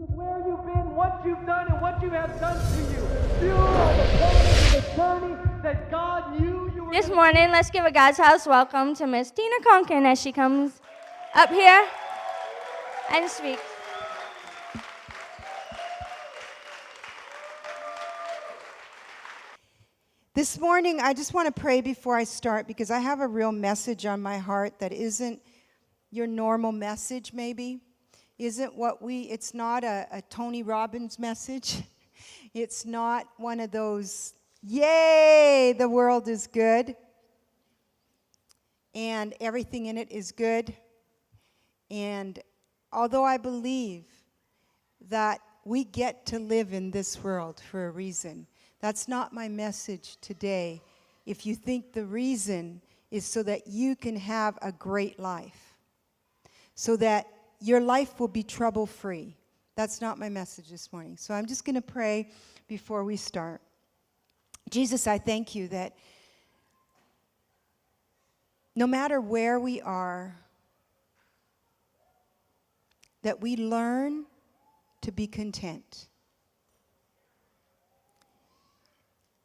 of where you've been, what you've done, and what you have done to you. You are the part of the journey that God knew you were. This morning, let's give a God's house welcome to Miss Tina Konkin as she comes up here and speaks. This morning, I just want to pray before I start because I have a real message on my heart that isn't your normal message, maybe. It's not a Tony Robbins message. It's not one of those, yay, the world is good and everything in it is good. And although I believe that we get to live in this world for a reason, that's not my message today. If you think the reason is so that you can have a great life, so that your life will be trouble-free. That's not my message this morning. So I'm just going to pray before we start. Jesus, I thank you that no matter where we are, that we learn to be content.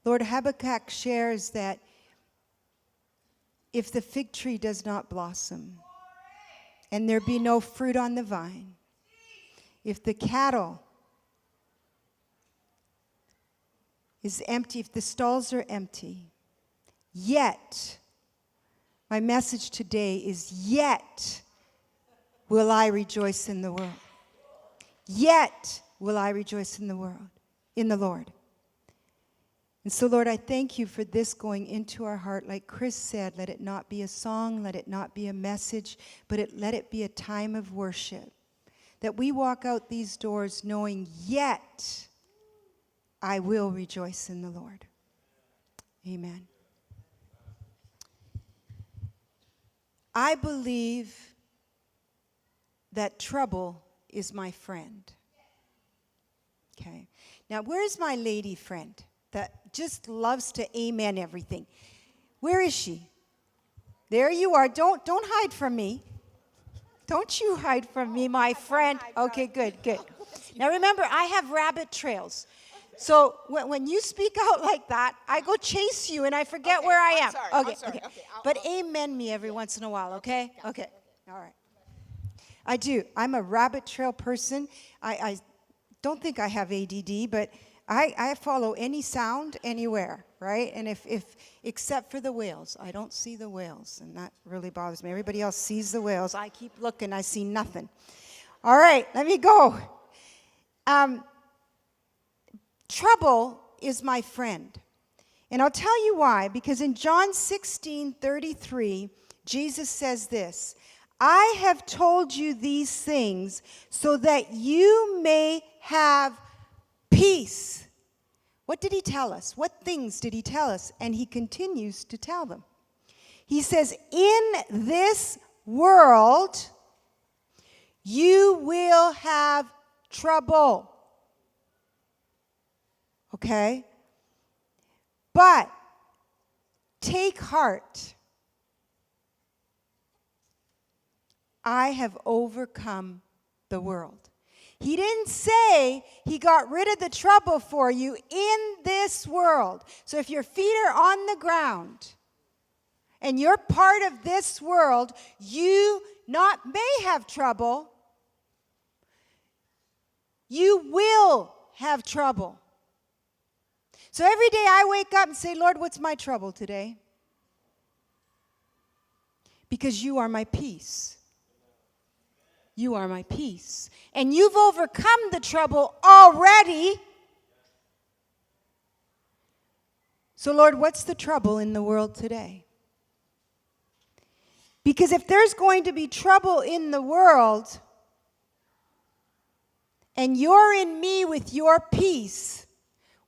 Lord, Habakkuk shares that if the fig tree does not blossom and there be no fruit on the vine, if the cattle is empty, if the stalls are empty, yet, my message today is yet will I rejoice in the world. Yet will I rejoice in the world, in the Lord. And so, Lord, I thank you for this going into our heart. Like Chris said, let it not be a song, let it not be a message, but let it be a time of worship. That we walk out these doors knowing, yet I will rejoice in the Lord. Amen. I believe that trouble is my friend. Okay. Now, where's my lady friend that just loves to amen everything? Where is she? There you are. Don't hide from me. Don't you hide from me, my friend. Okay, good. Now remember, I have rabbit trails. So when you speak out like that, I go chase you and I forget where I am. I'm sorry. But amen me every once in a while, okay? Okay. All right. I do. I'm a rabbit trail person. I don't think I have ADD, but I follow any sound anywhere, right? And if except for the whales. I don't see the whales, and that really bothers me. Everybody else sees the whales. I keep looking. I see nothing. All right, let me go. Trouble is my friend. And I'll tell you why. Because in John 16:33, Jesus says this, I have told you these things so that you may have peace. What did he tell us? What things did he tell us? And he continues to tell them. He says, in this world, you will have trouble. Okay? But take heart. I have overcome the world. He didn't say he got rid of the trouble for you in this world. So if your feet are on the ground and you're part of this world, you not may have trouble, you will have trouble. So every day I wake up and say, Lord, what's my trouble today? Because you are my peace. You are my peace. And you've overcome the trouble already. So, Lord, what's the trouble in the world today? Because if there's going to be trouble in the world, and you're in me with your peace,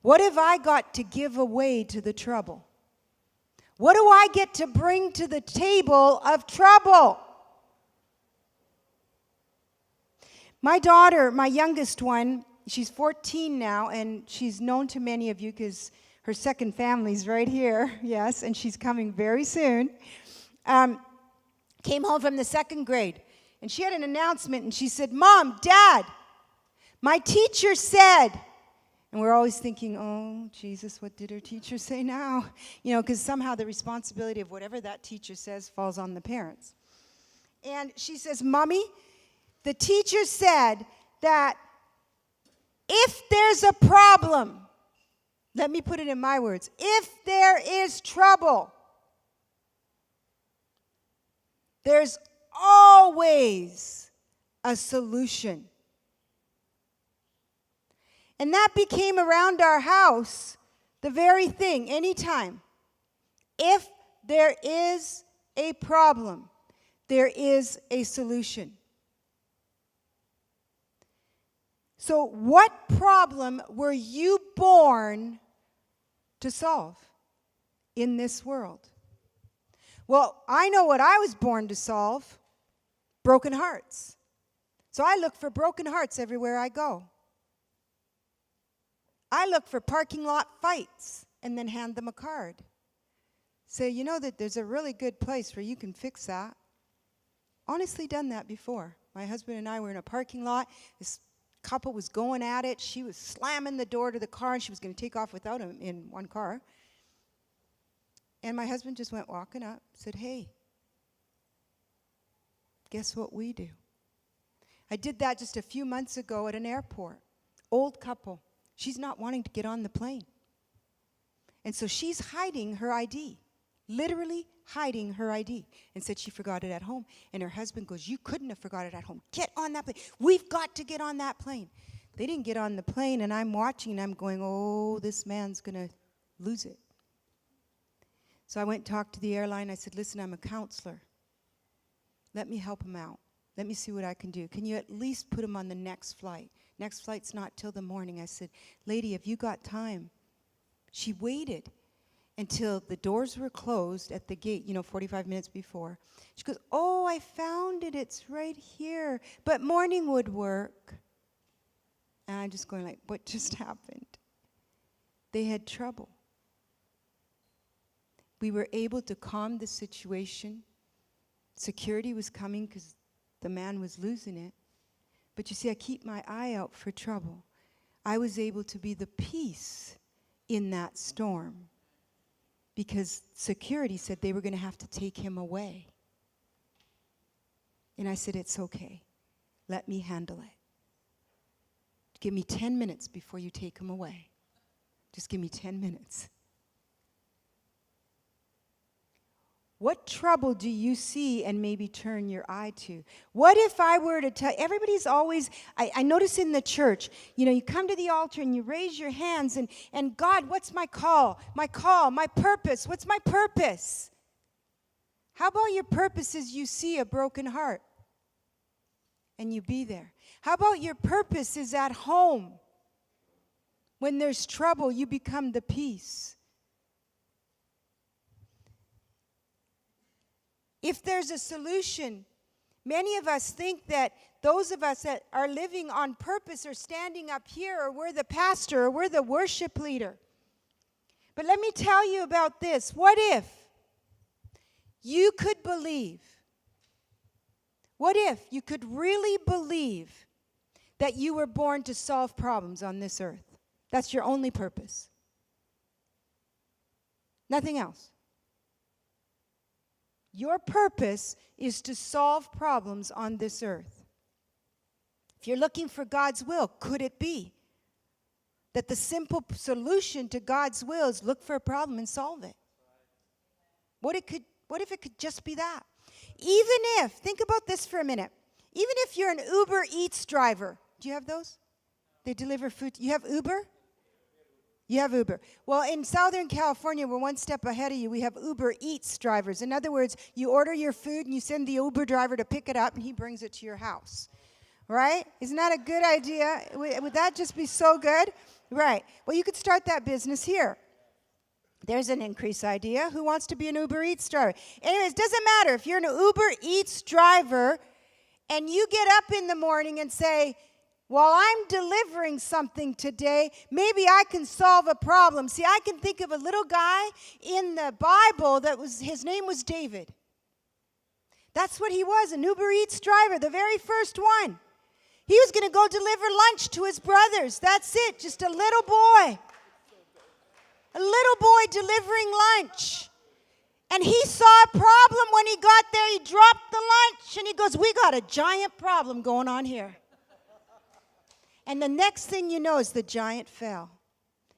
what have I got to give away to the trouble? What do I get to bring to the table of trouble? My daughter, my youngest one, she's 14 now, and she's known to many of you because her second family's right here, yes, and she's coming very soon. Came home from the second grade, and she had an announcement, and she said, Mom, Dad, My teacher said, and we're always thinking, oh, Jesus, what did her teacher say now? You know, because somehow the responsibility of whatever that teacher says falls on the parents. And she says, Mommy, the teacher said that if there's a problem, let me put it in my words, if there is trouble, there's always a solution. And that became around our house the very thing, anytime. If there is a problem, there is a solution. So, what problem were you born to solve in this world? Well, I know what I was born to solve: broken hearts. So I look for broken hearts everywhere I go. I look for parking lot fights and then hand them a card. Say, you know that there's a really good place where you can fix that. Honestly done that before. My husband and I were in a parking lot. This couple was going at it. She was slamming the door to the car, and she was going to take off without him in one car. And my husband just went walking up, said, hey, guess what we do? I did that just a few months ago at an airport. Old couple. She's not wanting to get on the plane. And so she's hiding her ID, literally hiding her ID, and said she forgot it at home. And her husband goes, you couldn't have forgot it at home. Get on that plane. We've got to get on that plane. They didn't get on the plane, and I'm watching, and I'm going, oh, this man's going to lose it. So I went and talked to the airline. I said, listen, I'm a counselor. Let me help him out. Let me see what I can do. Can you at least put him on the next flight? Next flight's not till the morning. I said, lady, have you got time? She waited until the doors were closed at the gate, 45 minutes before. She goes, oh, I found it. It's right here. But morning would work. And I'm just going like, what just happened? They had trouble. We were able to calm the situation. Security was coming because the man was losing it. But you see, I keep my eye out for trouble. I was able to be the peace in that storm because security said they were going to have to take him away. And I said, it's okay. Let me handle it. Give me 10 minutes before you take him away. Just give me 10 minutes. What trouble do you see and maybe turn your eye to? What if I were to tell, everybody's always, I notice in the church, you come to the altar and you raise your hands and God, what's my call? My call, my purpose, what's my purpose? How about your purpose is you see a broken heart and you be there? How about your purpose is at home? When there's trouble, you become the peace. If there's a solution, many of us think that those of us that are living on purpose are standing up here, or we're the pastor, or we're the worship leader. But let me tell you about this. What if you could believe? What if you could really believe that you were born to solve problems on this earth? That's your only purpose. Nothing else. Your purpose is to solve problems on this earth. If you're looking for God's will, could it be that the simple solution to God's will is look for a problem and solve it? What if it could just be that? Even if, think about this for a minute, even if you're an Uber Eats driver, do you have those? They deliver food. You have Uber? You have Uber. Well, in Southern California, we're one step ahead of you. We have Uber Eats drivers. In other words, you order your food and you send the Uber driver to pick it up and he brings it to your house. Right? Isn't that a good idea? Would that just be so good? Right. Well, you could start that business here. There's an increase idea. Who wants to be an Uber Eats driver? Anyways, doesn't matter. If you're an Uber Eats driver and you get up in the morning and say, while I'm delivering something today, maybe I can solve a problem. See, I can think of a little guy in the Bible his name was David. That's what he was, an Uber Eats driver, the very first one. He was going to go deliver lunch to his brothers. That's it, just a little boy. A little boy delivering lunch. And he saw a problem when he got there. He dropped the lunch and he goes, we got a giant problem going on here. And the next thing you know is the giant fell.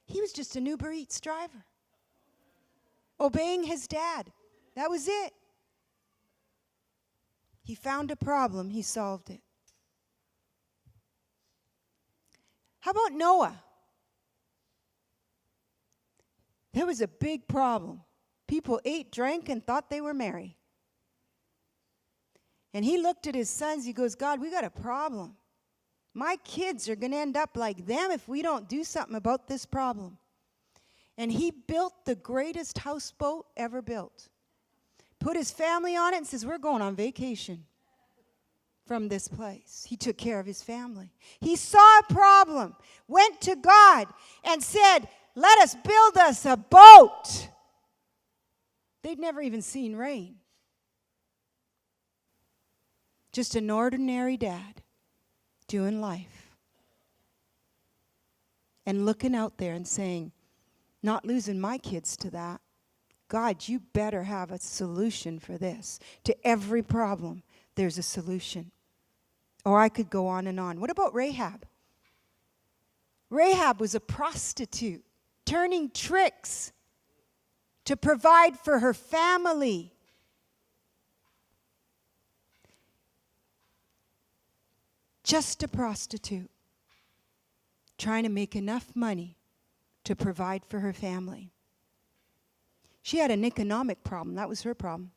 He was just an Uber Eats driver, obeying his dad. That was it. He found a problem, he solved it. How about Noah? There was a big problem. People ate, drank, and thought they were merry. And he looked at his sons, he goes, God, we got a problem. My kids are going to end up like them if we don't do something about this problem. And he built the greatest houseboat ever built. Put his family on it and says, we're going on vacation from this place. He took care of his family. He saw a problem, went to God and said, let us build us a boat. They'd never even seen rain. Just an ordinary dad doing life. And looking out there and saying, not losing my kids to that. God, you better have a solution for this. To every problem, there's a solution. Or I could go on and on. What about Rahab? Rahab was a prostitute, turning tricks to provide for her family. Just a prostitute, trying to make enough money to provide for her family. She had an economic problem. That was her problem.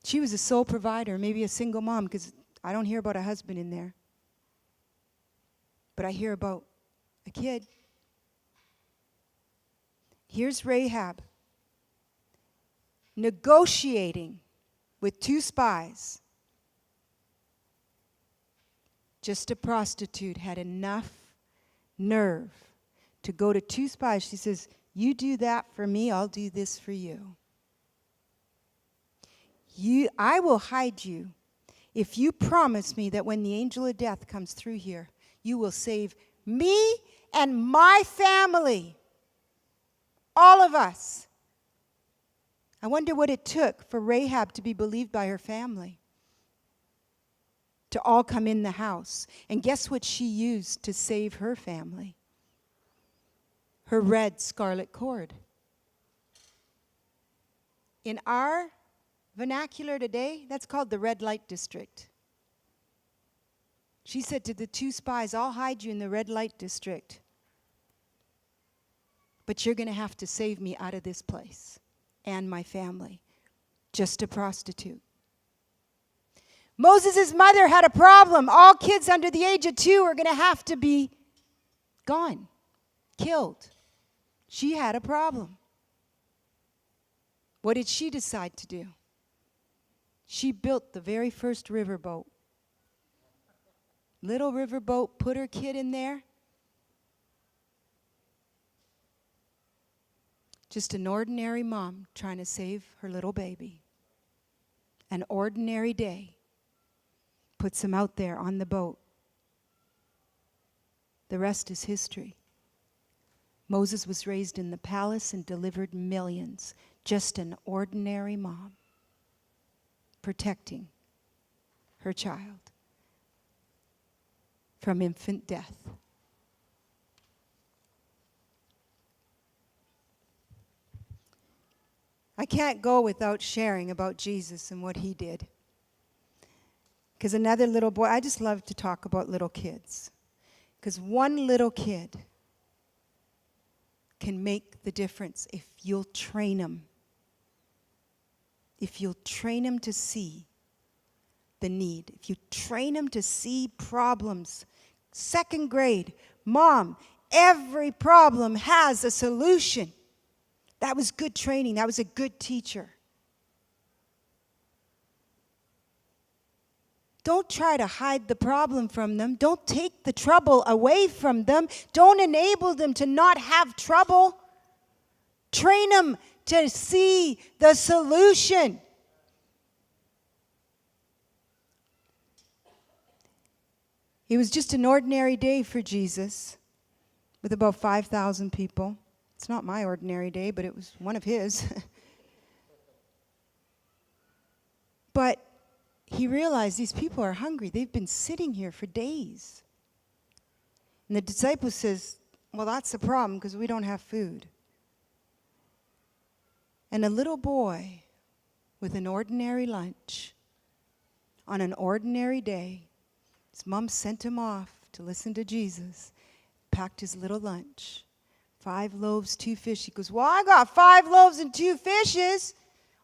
She was a sole provider, maybe a single mom, because I don't hear about a husband in there. But I hear about a kid. Here's Rahab negotiating with 2 spies. Just a prostitute had enough nerve to go to 2 spies. She says, you do that for me, I'll do this for you. I will hide you if you promise me that when the angel of death comes through here, you will save me and my family. All of us. I wonder what it took for Rahab to be believed by her family. To all come in the house. And guess what she used to save her family? Her red scarlet cord. In our vernacular today, that's called the red light district. She said to the 2 spies, I'll hide you in the red light district. But you're going to have to save me out of this place and my family. Just a prostitute. Moses' mother had a problem. All kids under the age of 2 are going to have to be gone, killed. She had a problem. What did she decide to do? She built the very first riverboat. Little riverboat, put her kid in there. Just an ordinary mom trying to save her little baby. An ordinary day puts him out there on the boat. The rest is history. Moses was raised in the palace and delivered millions. Just an ordinary mom protecting her child from infant death. I can't go without sharing about Jesus and what he did. Because another little boy, I just love to talk about little kids. Because one little kid can make the difference if you'll train them. If you'll train them to see the need. If you train them to see problems. 2nd grade, Mom, every problem has a solution. That was good training. That was a good teacher. Don't try to hide the problem from them. Don't take the trouble away from them. Don't enable them to not have trouble. Train them to see the solution. It was just an ordinary day for Jesus with about 5,000 people. It's not my ordinary day, but it was one of his. But he realized these people are hungry. They've been sitting here for days. And the disciple says, well, that's the problem because we don't have food. And a little boy with an ordinary lunch on an ordinary day, his mom sent him off to listen to Jesus, packed his little lunch. 5 loaves, 2 fish. He goes, well, I got 5 loaves and 2 fishes.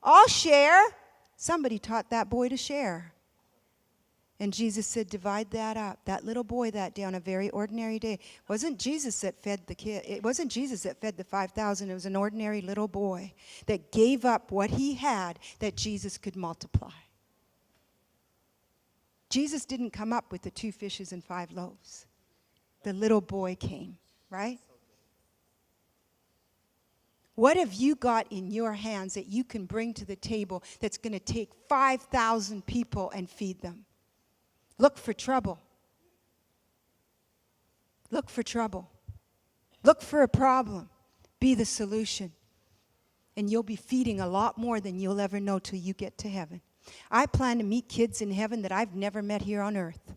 I'll share. Somebody taught that boy to share. And Jesus said, divide that up. That little boy that day on a very ordinary day. It wasn't Jesus that fed the kid. It wasn't Jesus that fed the 5,000. It was an ordinary little boy that gave up what he had that Jesus could multiply. Jesus didn't come up with the 2 fishes and 5 loaves. The little boy came, right? What have you got in your hands that you can bring to the table that's going to take 5,000 people and feed them? Look for trouble. Look for trouble. Look for a problem. Be the solution. And you'll be feeding a lot more than you'll ever know till you get to heaven. I plan to meet kids in heaven that I've never met here on earth.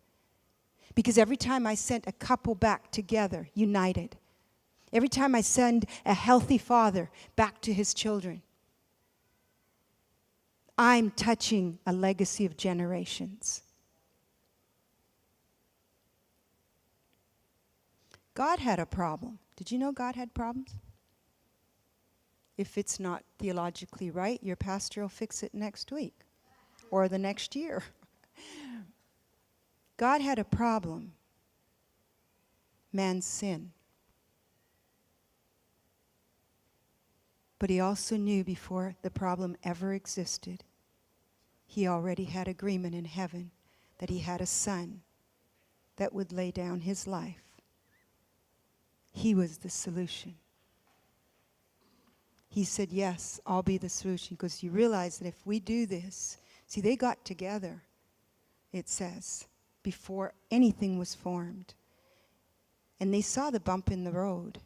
Because every time I sent a couple back together, united, every time I send a healthy father back to his children, I'm touching a legacy of generations. God had a problem. Did you know God had problems? If it's not theologically right, your pastor will fix it next week or the next year. God had a problem. Man's sin. But he also knew before the problem ever existed, he already had agreement in heaven that he had a son that would lay down his life. He was the solution. He said, yes, I'll be the solution. Because you realize that if we do this, see, they got together, it says, before anything was formed. And they saw the bump in the road.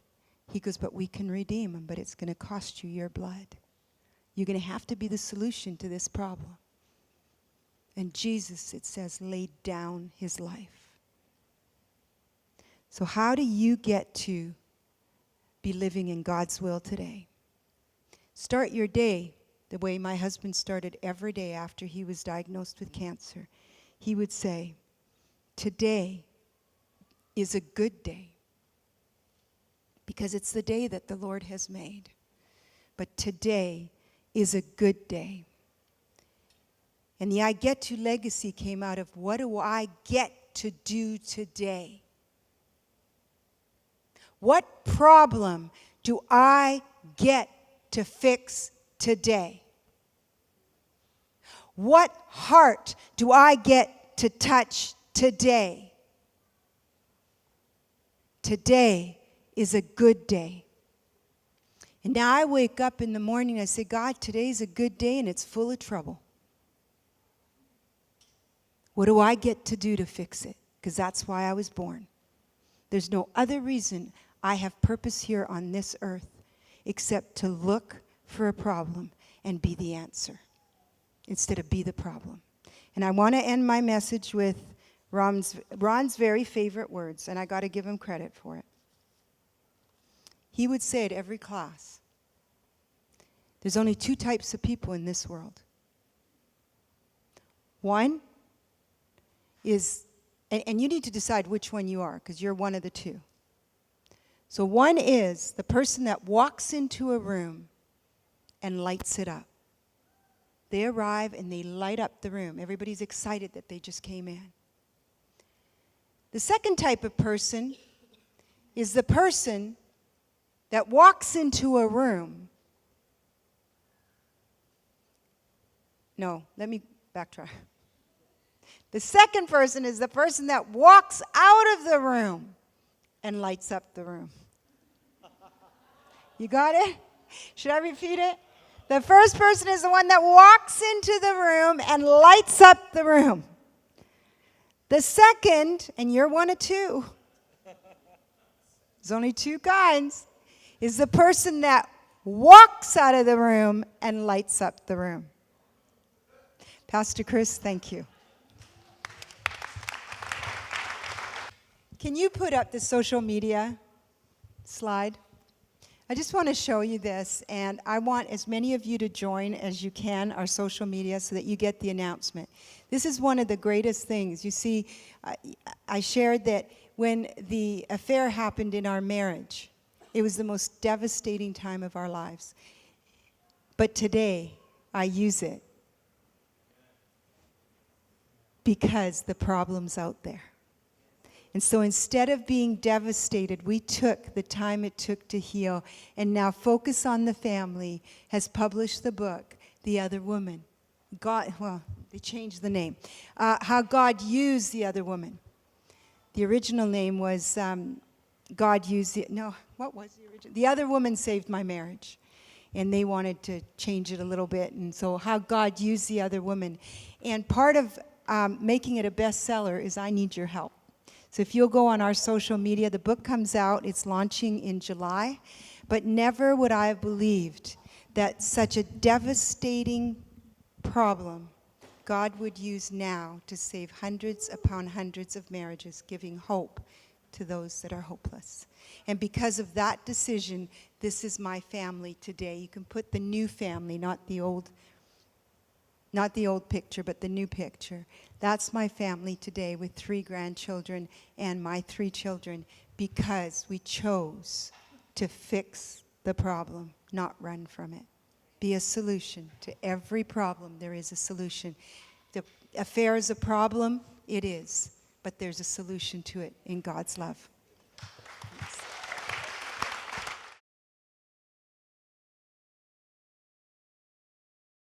He goes, but we can redeem them, but it's going to cost you your blood. You're going to have to be the solution to this problem. And Jesus, it says, laid down his life. So how do you get to be living in God's will today? Start your day the way my husband started every day after he was diagnosed with cancer. He would say, today is a good day because it's the day that the Lord has made. But today is a good day. And the I Get To legacy came out of what do I get to do today? What problem do I get to fix today? What heart do I get to touch today? Today is a good day. And now I wake up in the morning and I say, God, today's a good day and it's full of trouble. What do I get to do to fix it? Because that's why I was born. There's no other reason I have purpose here on this earth except to look for a problem and be the answer instead of be the problem. And I want to end my message with Ron's very favorite words, and I got to give him credit for it. He would say at every class, there's only 2 types of people in this world. One is, and you need to decide which one you are, because you're one of the 2. So one is the person that walks into a room and lights it up. They arrive and they light up the room. Everybody's excited that they just came in. The second type of person is the person that walks into a room. No, let me backtrack. The second person is the person that walks out of the room and lights up the room. You got it? Should I repeat it? The first person is the one that walks into the room and lights up the room. The second, and you're one of two, there's only two kinds, is the person that walks out of the room and lights up the room. Pastor Chris, thank you. Can you put up the social media slide? I just want to show you this, and I want as many of you to join as you can our social media so that you get the announcement. This is one of the greatest things. You see, I shared that when the affair happened in our marriage, it was the most devastating time of our lives. But today, I use it because the problem's out there. And so instead of being devastated, we took the time it took to heal. And now Focus on the Family has published the book, The Other Woman. They changed the name. How God used the other woman. The original name was God used what was the original? The Other Woman Saved My Marriage. And they wanted to change it a little bit. And so how God used the other woman. And part of making it a bestseller is I need your help. So if you'll go on our social media, the book comes out, it's launching in July, but never would I have believed that such a devastating problem God would use now to save hundreds upon hundreds of marriages, giving hope to those that are hopeless. And because of that decision, this is my family today. You can put the new family, not the old picture, but the new picture. That's my family today with 3 grandchildren and my 3 children because we chose to fix the problem, not run from it. Be a solution. To every problem, there is a solution. The affair is a problem, it is, but there's a solution to it in God's love.